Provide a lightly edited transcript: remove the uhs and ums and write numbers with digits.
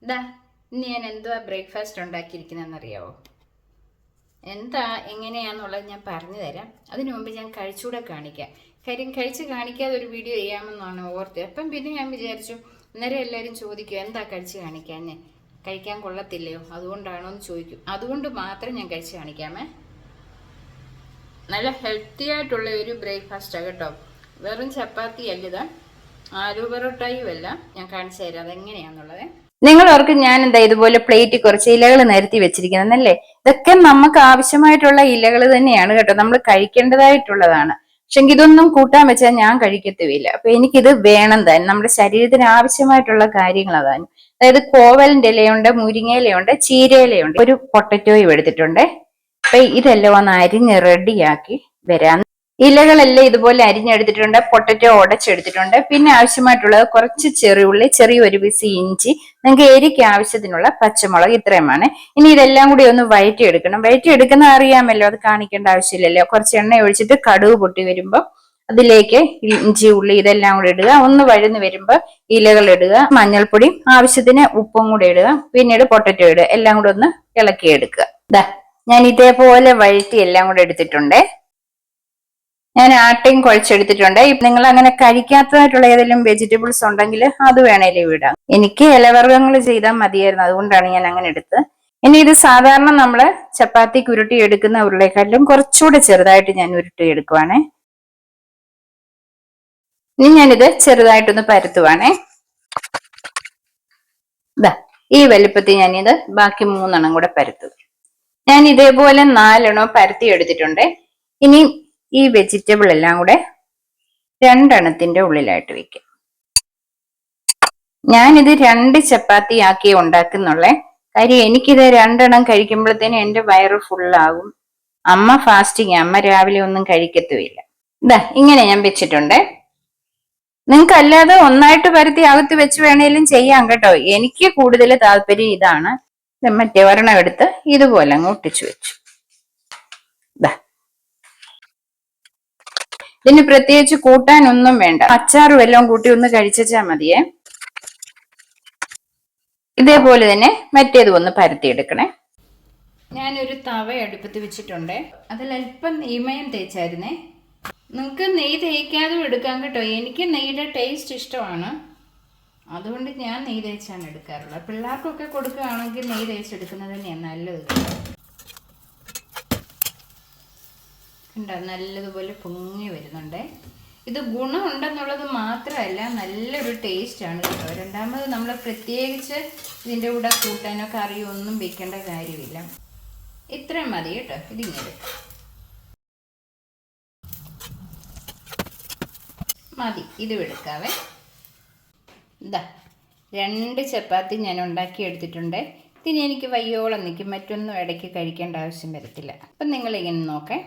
ഇതാ ഇന്ന് ഞാൻ എന്തുവാ ബ്രേക്ക്ഫാസ്റ്റ് ഉണ്ടാക്കിയിരിക്കുന്നതെന്നറിയാവോ? എങ്ങനെയാണെന്നുള്ളത് ഞാൻ പറഞ്ഞു തരാം. അതിനു മുമ്പ് ഞാൻ കഴിച്ചുകൂടെ കാണിക്കാം. കാര്യം കഴിച്ച് കാണിക്കാതെ ഒരു വീഡിയോ ചെയ്യാമെന്നാണ് ഓർത്ത്. അപ്പം പിന്നെ ഞാൻ വിചാരിച്ചു, അന്നേരം എല്ലാവരും ചോദിക്കും എന്താ കഴിച്ച് കാണിക്കാഞ്ഞേ, കഴിക്കാൻ കൊള്ളത്തില്ലയോ, അതുകൊണ്ടാണോ എന്ന് ചോദിക്കും. അതുകൊണ്ട് മാത്രം ഞാൻ കഴിച്ച് കാണിക്കാമേ. നല്ല ഹെൽത്തി ആയിട്ടുള്ള ഒരു ബ്രേക്ക്ഫാസ്റ്റാണ് കേട്ടോ. വെറും ചപ്പാത്തി അല്ലത്, ആലു പൊറോട്ടയും അല്ല. ഞാൻ കാണിച്ചു തരാം അതെങ്ങനെയാണെന്നുള്ളത്. നിങ്ങൾ ഓർക്കും ഞാൻ എന്താ ഇതുപോലെ പ്ലേറ്റിൽ കുറച്ച് ഇലകൾ നിരത്തി വെച്ചിരിക്കുന്നല്ലേ? ഇതൊക്കെ നമുക്ക് ആവശ്യമായിട്ടുള്ള ഇലകൾ തന്നെയാണ് കേട്ടോ, നമ്മൾ കഴിക്കേണ്ടതായിട്ടുള്ളതാണ്. പക്ഷെങ്കിൽ ഇതൊന്നും കൂട്ടാൻ വെച്ചാൽ ഞാൻ കഴിക്കത്തുമില്ല. അപ്പൊ എനിക്കിത് വേണം തന്നെ, നമ്മുടെ ശരീരത്തിന് ആവശ്യമായിട്ടുള്ള കാര്യങ്ങൾ അതാണ്. അതായത് കോവലിന്റെ ഇലയുണ്ട്, മുരിങ്ങയിലയുണ്ട്, ചീരയിലയുണ്ട്, ഒരു പൊട്ടറ്റോയും എടുത്തിട്ടുണ്ട്. അപ്പൊ ഇതെല്ലാം ഒന്ന് അരിഞ്ഞ് റെഡിയാക്കി വരാം. ഇലകളെല്ലാം ഇതുപോലെ അരിഞ്ഞെടുത്തിട്ടുണ്ട്, പൊട്ടറ്റോ ഉടച്ചെടുത്തിട്ടുണ്ട്. പിന്നെ ആവശ്യമായിട്ടുള്ളത് കുറച്ച് ചെറിയുള്ളി, ചെറിയൊരു പീസ് ഇഞ്ചി, നിങ്ങൾക്ക് എരിക്ക് ആവശ്യത്തിനുള്ള പച്ചമുളക്, ഇത്രയുമാണ്. ഇനി ഇതെല്ലാം കൂടി ഒന്ന് വഴറ്റിയെടുക്കണം. വഴറ്റിയെടുക്കുന്നത് അറിയാമല്ലോ, അത് കാണിക്കേണ്ട ആവശ്യമില്ലല്ലോ. കുറച്ച് എണ്ണ ഒഴിച്ചിട്ട് കടുക് പൊട്ടി വരുമ്പോൾ അതിലേക്ക് ഇഞ്ചി, ഉള്ളി ഇതെല്ലാം കൂടി ഇടുക. ഒന്ന് വഴന്ന് വരുമ്പോൾ ഇലകൾ ഇടുക, മഞ്ഞൾപ്പൊടി ആവശ്യത്തിന് ഉപ്പും കൂടി ഇടുക, പിന്നീട് പൊട്ടറ്റോ ഇടുക. എല്ലാം കൂടി ഒന്ന് ഇളക്കിയെടുക്കുക. ഞാൻ ഇതേപോലെ വഴറ്റി എല്ലാം കൂടെ എടുത്തിട്ടുണ്ട്. ഞാൻ ആട്ടയും കുഴച്ചെടുത്തിട്ടുണ്ട്. നിങ്ങൾ അങ്ങനെ കഴിക്കാത്തതായിട്ടുള്ള ഏതെങ്കിലും വെജിറ്റബിൾസ് ഉണ്ടെങ്കിൽ അത് വേണേലും ഇടാം. എനിക്ക് ഇലവർഗ്ഗങ്ങൾ ചെയ്താൽ മതിയായിരുന്നു, അതുകൊണ്ടാണ് ഞാൻ അങ്ങനെ എടുത്തത്. ഇനി ഇത് സാധാരണ നമ്മള് ചപ്പാത്തി ഉരുട്ടി എടുക്കുന്ന ഉരുളയെക്കാട്ടിലും കുറച്ചുകൂടെ ചെറുതായിട്ട് ഞാൻ ഉരുട്ടി എടുക്കുവാണേ. ഇനി ഞാനിത് ചെറുതായിട്ടൊന്ന് പരത്തുവാണേ. ഈ വലിപ്പത്തിൽ ഞാനിത് ബാക്കി 3 കൂടെ പരത്തും. ഞാൻ ഇതേപോലെ 4 പരത്തി എടുത്തിട്ടുണ്ട്. ഇനി ഈ വെജിറ്റബിൾ എല്ലാം കൂടെ 2 ഉള്ളിലായിട്ട് വെക്കാം. ഞാനിത് 2 ചപ്പാത്തി ആക്കി ഉണ്ടാക്കുന്നുള്ളേ. കാര്യം എനിക്കിത് 2 കഴിക്കുമ്പോഴത്തേനും എന്റെ വയറ് ഫുള്ളാകും. അമ്മ ഫാസ്റ്റിങ്, അമ്മ രാവിലെ ഒന്നും കഴിക്കത്തുമില്ല. ഇങ്ങനെ ഞാൻ വെച്ചിട്ടുണ്ട്. നിങ്ങൾക്ക് അല്ലാതെ ഒന്നായിട്ട് പരത്തി അകത്ത് വെച്ച് വേണേലും ചെയ്യാം കേട്ടോ. എനിക്ക് കൂടുതൽ താല്പര്യം ഇതാണ്. മറ്റേ ഒരെണ്ണം എടുത്ത് ഇതുപോലെ അങ്ങ് ഒട്ടിച്ചു വെച്ചു. ഇതിന് പ്രത്യേകിച്ച് കൂട്ടാനൊന്നും വേണ്ട, അച്ചാറും എല്ലാം കൂട്ടി ഒന്ന് കഴിച്ചാൽ മതിയേ. ഇതേപോലെ തന്നെ മറ്റേതും ഒന്ന് പരത്തിയെടുക്കണേ. ഞാനൊരു തവ അടുപ്പത്ത് വെച്ചിട്ടുണ്ട്. അതിൽ അല്പം നെയ്മയം തേച്ചായിരുന്നേ. നിങ്ങൾക്ക് നെയ്യ് തേക്കാതും എടുക്കാം കേട്ടോ. എനിക്ക് നെയ്യുടെ ടേസ്റ്റ് ഇഷ്ടമാണ്, അതുകൊണ്ട് ഞാൻ നെയ്യ് തേച്ചാണ് എടുക്കാറുള്ളത്. പിള്ളേർക്കൊക്കെ കൊടുക്കുകയാണെങ്കിൽ നെയ്യ് തേച്ചെടുക്കുന്നത് തന്നെയാണ് നല്ലത്. കണ്ടോ, നല്ലതുപോലെ പൊങ്ങി വരുന്നുണ്ട്. ഇത് ഗുണമുണ്ടെന്നുള്ളത് മാത്രമല്ല, നല്ലൊരു ടേസ്റ്റാണ് കേട്ടോ. രണ്ടാമത് നമ്മൾ പ്രത്യേകിച്ച് ഇതിൻ്റെ കൂടെ കൂട്ടാനോ കറിയോ ഒന്നും വെക്കേണ്ട കാര്യമില്ല. ഇത്രയും മതി കേട്ടോ. ഇതിങ്ങനെ മതി, ഇത് എടുക്കാവേ. 2 ചപ്പാത്തി ഞാൻ ഉണ്ടാക്കി എടുത്തിട്ടുണ്ട്. ഇതിന് എനിക്ക് വയ്യോളം നിൽക്കും, മറ്റൊന്നും ഇടയ്ക്ക് കഴിക്കേണ്ട ആവശ്യം വരത്തില്ല. അപ്പം നിങ്ങളിങ്ങനെ നോക്കേ.